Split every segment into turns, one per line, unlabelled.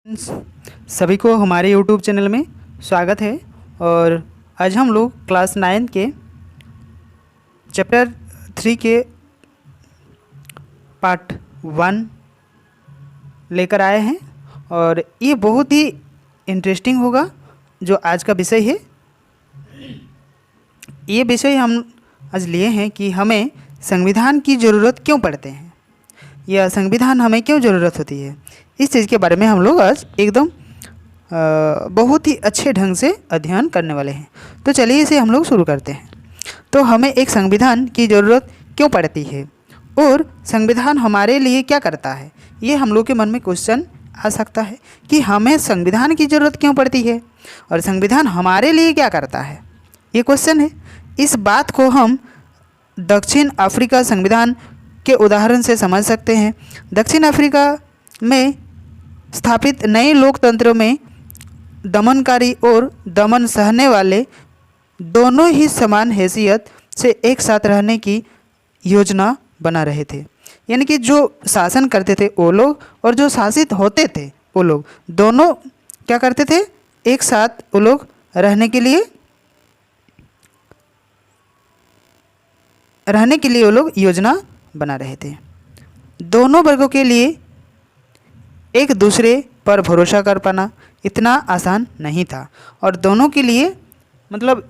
सभी को हमारे YouTube चैनल में स्वागत है। और आज हम लोग क्लास 9 के चैप्टर 3 के पार्ट 1 लेकर आए हैं और ये बहुत ही इंटरेस्टिंग होगा। जो आज का विषय है, ये विषय हम आज लिए हैं कि हमें संविधान की ज़रूरत क्यों पड़ते हैं या संविधान हमें क्यों ज़रूरत होती है। इस चीज़ के बारे में हम लोग आज एकदम बहुत ही अच्छे ढंग से अध्ययन करने वाले हैं। तो चलिए इसे हम लोग शुरू करते हैं। तो हमें एक संविधान की ज़रूरत क्यों पड़ती है और संविधान हमारे लिए क्या करता है, ये हम लोग के मन में क्वेश्चन आ सकता है कि हमें संविधान की ज़रूरत क्यों पड़ती है और संविधान हमारे लिए क्या करता है, ये क्वेश्चन है। इस बात को हम दक्षिण अफ्रीका संविधान के उदाहरण से समझ सकते हैं। दक्षिण अफ्रीका में स्थापित नए लोकतंत्र में दमनकारी और दमन सहने वाले दोनों ही समान हैसियत से एक साथ रहने की योजना बना रहे थे। यानी कि जो शासन करते थे वो लोग और जो शासित होते थे वो लोग दोनों क्या करते थे, एक साथ वो लोग रहने के लिए वो लोग योजना बना रहे थे। दोनों वर्गों के लिए एक दूसरे पर भरोसा कर पाना इतना आसान नहीं था और दोनों के लिए मतलब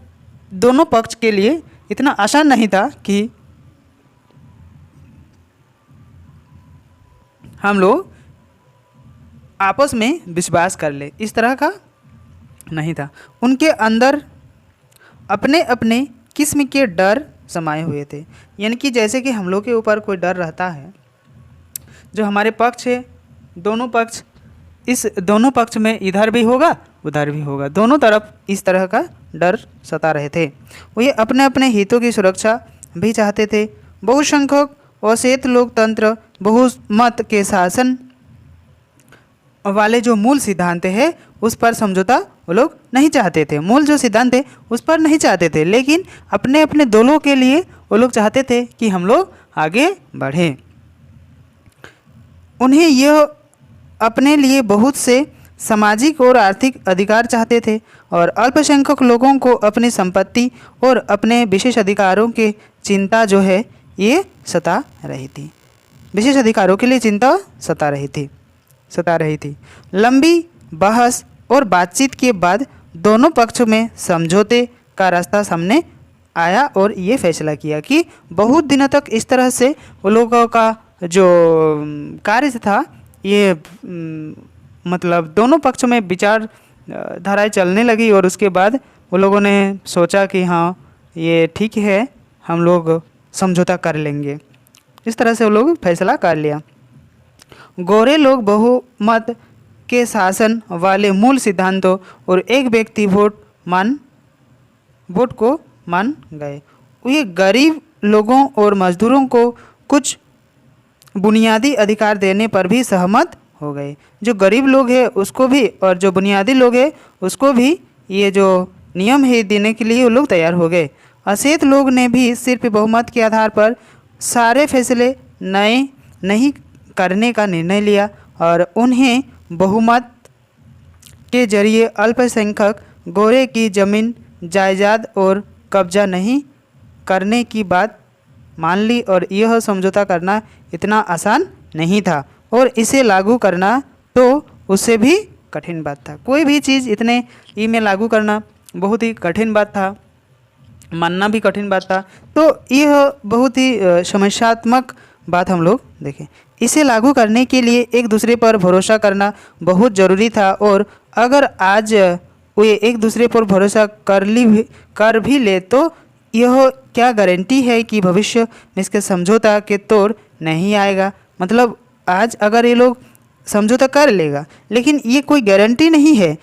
दोनों पक्ष के लिए इतना आसान नहीं था कि हम लोग आपस में विश्वास कर ले, इस तरह का नहीं था। उनके अंदर अपने अपने किस्म के डर समाये हुए थे। यानी कि जैसे कि हम लोग के ऊपर कोई डर रहता है, जो हमारे पक्ष है, दोनों पक्ष, इस दोनों पक्ष में इधर भी होगा उधर भी होगा, दोनों तरफ इस तरह का डर सता रहे थे। वे अपने अपने हितों की सुरक्षा भी चाहते थे। बहुसंख्यक और श्वेत लोकतंत्र बहुमत के शासन वाले जो मूल सिद्धांत है उस पर समझौता वो लोग नहीं चाहते थे। मूल जो सिद्धांत है उस पर नहीं चाहते थे, लेकिन अपने अपने दलों के लिए वो लोग चाहते थे कि हम लोग आगे बढ़ें। उन्हें यह अपने लिए बहुत से सामाजिक और आर्थिक अधिकार चाहते थे और अल्पसंख्यक लोगों को अपनी संपत्ति और अपने विशेष अधिकारों की चिंता जो है ये सता रही थी। विशेष अधिकारों के लिए चिंता सता रही थी। लंबी बहस और बातचीत के बाद दोनों पक्षों में समझौते का रास्ता सामने आया और ये फैसला किया कि बहुत दिनों तक इस तरह से वो लोगों का जो कार्य था ये मतलब दोनों पक्षों में विचार धाराएं चलने लगी और उसके बाद वो लोगों ने सोचा कि हाँ ये ठीक है, हम लोग समझौता कर लेंगे। इस तरह से वो लोग फैसला कर लिया। गोरे लोग बहुमत के शासन वाले मूल सिद्धांतों और एक व्यक्ति वोट को मान गए। ये गरीब लोगों और मजदूरों को कुछ बुनियादी अधिकार देने पर भी सहमत हो गए। जो गरीब लोग हैं उसको भी और जो बुनियादी लोग हैं उसको भी ये जो नियम है देने के लिए वो लोग तैयार हो गए। अश्वेत लोग ने भी सिर्फ बहुमत के आधार पर सारे फैसले नए नहीं करने का निर्णय लिया और उन्हें बहुमत के जरिए अल्पसंख्यक गोरे की जमीन जायदाद और कब्जा नहीं करने की बात मान ली और यह समझौता करना इतना आसान नहीं था और इसे लागू करना तो उससे भी कठिन बात था। कोई भी चीज़ इतने ई में लागू करना बहुत ही कठिन बात था, मानना भी कठिन बात था। तो यह बहुत ही समस्यात्मक बात हम लोग देखें। इसे लागू करने के लिए एक दूसरे पर भरोसा करना बहुत ज़रूरी था और अगर आज वे एक दूसरे पर भरोसा कर भी ले तो यह क्या गारंटी है कि भविष्य में इसके समझौता के तौर नहीं आएगा। मतलब आज अगर ये लोग समझौता कर लेगा, लेकिन ये कोई गारंटी नहीं है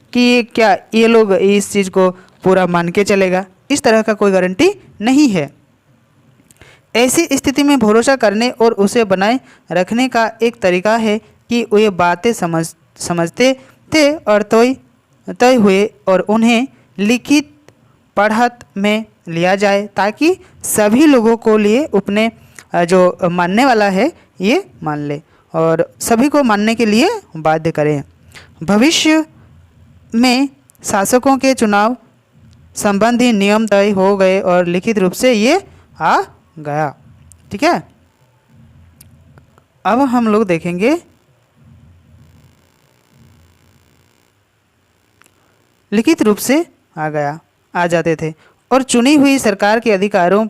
कि क्या ये लोग इस चीज़ को पूरा मान के चलेगा। इस तरह का कोई गारंटी नहीं है। ऐसी स्थिति में भरोसा करने और उसे बनाए रखने का एक तरीका है कि वे बातें समझते थे और तय हुए और उन्हें लिखित पढ़त में लिया जाए ताकि सभी लोगों को लिए अपने जो मानने वाला है ये मान ले और सभी को मानने के लिए बाध्य करें। भविष्य में शासकों के चुनाव संबंधी नियम तय हो गए और लिखित रूप से ये आ गया। ठीक है, अब हम लोग देखेंगे लिखित रूप से आ जाते थे और चुनी हुई सरकार के अधिकारों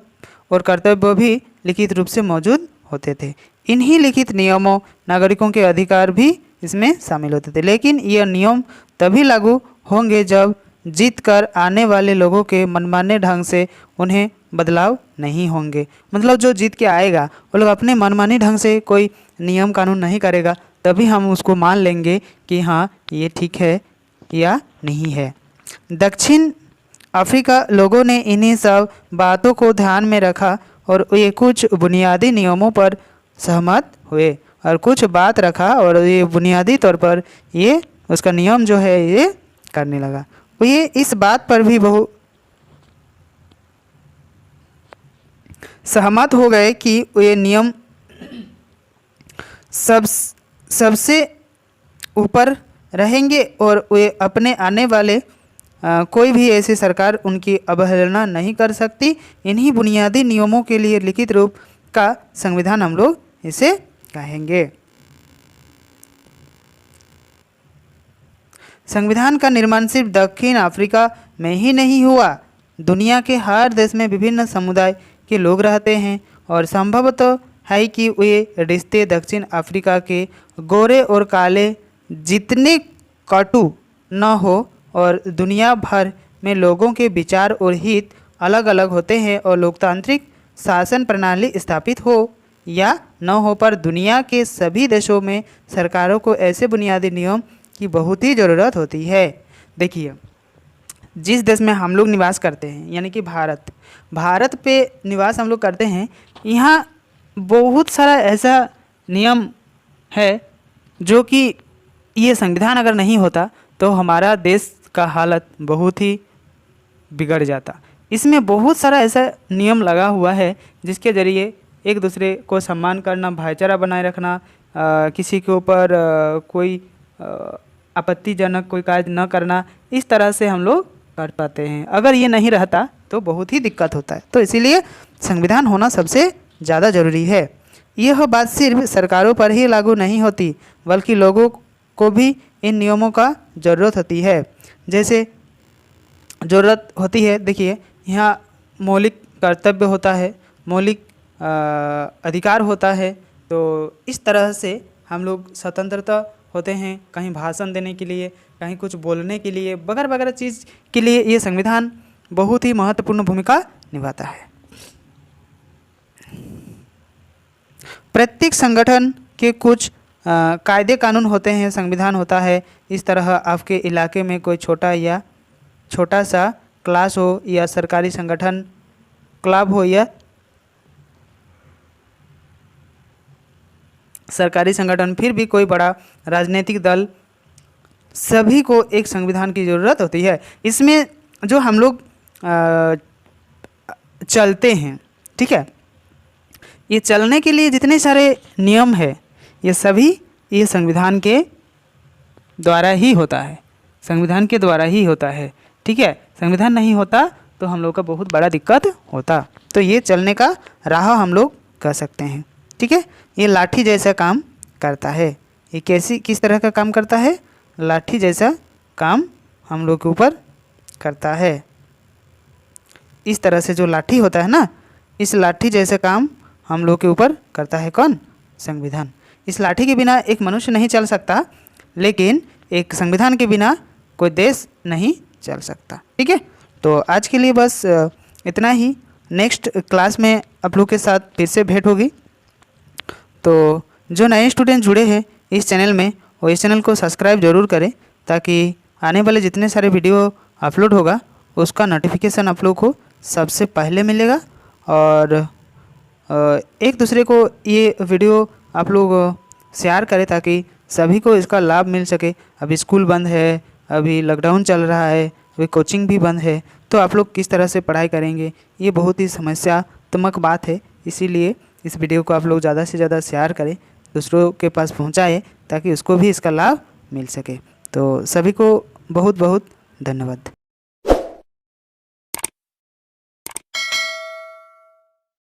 और कर्तव्य भी लिखित रूप से मौजूद होते थे। इन्हीं लिखित नियमों नागरिकों के अधिकार भी इसमें शामिल होते थे, लेकिन यह नियम तभी लागू होंगे जब जीत कर आने वाले लोगों के मनमाने ढंग से उन्हें बदलाव नहीं होंगे। मतलब जो जीत के आएगा वो लोग अपने मनमानी ढंग से कोई नियम कानून नहीं करेगा, तभी हम उसको मान लेंगे कि हाँ ये ठीक है या नहीं है। दक्षिण अफ्रीका लोगों ने इन्हीं सब बातों को ध्यान में रखा और ये कुछ बुनियादी नियमों पर सहमत हुए और कुछ बात रखा और ये बुनियादी तौर पर ये उसका नियम जो है ये करने लगा। ये इस बात पर भी बहुत सहमत हो गए कि ये नियम सबसे ऊपर रहेंगे और वे अपने आने वाले कोई भी ऐसी सरकार उनकी अवहेलना नहीं कर सकती। इन्हीं बुनियादी नियमों के लिए लिखित रूप का संविधान हम लोग इसे कहेंगे। संविधान का निर्माण सिर्फ दक्षिण अफ्रीका में ही नहीं हुआ, दुनिया के हर देश में विभिन्न समुदाय के लोग रहते हैं और संभवतः है कि वे रिश्ते दक्षिण अफ्रीका के गोरे और काले जितने कटु न हो और दुनिया भर में लोगों के विचार और हित अलग अलग होते हैं और लोकतांत्रिक शासन प्रणाली स्थापित हो या न हो, पर दुनिया के सभी देशों में सरकारों को ऐसे बुनियादी नियम की बहुत ही ज़रूरत होती है। देखिए, जिस देश में हम लोग निवास करते हैं यानी कि भारत पे निवास हम लोग करते हैं, यहाँ बहुत सारा ऐसा नियम है जो कि ये संविधान अगर नहीं होता तो हमारा देश का हालत बहुत ही बिगड़ जाता। इसमें बहुत सारा ऐसा नियम लगा हुआ है जिसके ज़रिए एक दूसरे को सम्मान करना, भाईचारा बनाए रखना, किसी के ऊपर कोई आपत्तिजनक कोई कार्य न करना, इस तरह से हम लोग कर पाते हैं। अगर ये नहीं रहता तो बहुत ही दिक्कत होता है। तो इसीलिए संविधान होना सबसे ज़्यादा ज़रूरी है। यह बात सिर्फ सरकारों पर ही लागू नहीं होती बल्कि लोगों को भी इन नियमों का ज़रूरत होती है। जैसे ज़रूरत होती है, देखिए यहाँ मौलिक कर्तव्य होता है, मौलिक अधिकार होता है। तो इस तरह से हम लोग स्वतंत्रता होते हैं, कहीं भाषण देने के लिए, कहीं कुछ बोलने के लिए, वगैरह वगैरह चीज़ के लिए ये संविधान बहुत ही महत्वपूर्ण भूमिका निभाता है। प्रत्येक संगठन के कुछ कायदे कानून होते हैं, संविधान होता है। इस तरह आपके इलाके में कोई छोटा सा क्लास हो या सरकारी संगठन क्लब हो या सरकारी संगठन, फिर भी कोई बड़ा राजनीतिक दल, सभी को एक संविधान की ज़रूरत होती है। इसमें जो हम लोग चलते हैं, ठीक है, ये चलने के लिए जितने सारे नियम है ये सभी ये संविधान के द्वारा ही होता है, संविधान के द्वारा ही होता है। ठीक है, संविधान नहीं होता तो हम लोग का बहुत बड़ा दिक्कत होता। तो ये चलने का राह हम लोग कर सकते हैं। ठीक है, ये लाठी जैसा काम करता है। ये किस तरह का काम करता है? लाठी जैसा काम हम लोग के ऊपर करता है। इस तरह से जो लाठी होता है ना, इस लाठी जैसा काम हम लोग के ऊपर करता है कौन? संविधान। इस लाठी के बिना एक मनुष्य नहीं चल सकता, लेकिन एक संविधान के बिना कोई देश नहीं चल सकता। ठीक है, तो आज के लिए बस इतना ही। नेक्स्ट क्लास में आप लोग के साथ फिर से भेंट होगी। तो जो नए स्टूडेंट जुड़े हैं इस चैनल में, वो इस चैनल को सब्सक्राइब ज़रूर करें ताकि आने वाले जितने सारे वीडियो अपलोड होगा उसका नोटिफिकेशन आप लोग को सबसे पहले मिलेगा। और एक दूसरे को ये वीडियो आप लोग शेयर करें ताकि सभी को इसका लाभ मिल सके। अभी स्कूल बंद है, अभी लॉकडाउन चल रहा है, अभी कोचिंग भी बंद है, तो आप लोग किस तरह से पढ़ाई करेंगे, ये बहुत ही समस्यात्मक बात है। इसीलिए इस वीडियो को आप लोग ज़्यादा से ज़्यादा शेयर करें दूसरों के पास पहुंचाए ताकि उसको भी इसका लाभ मिल सके। तो सभी को बहुत बहुत धन्यवाद।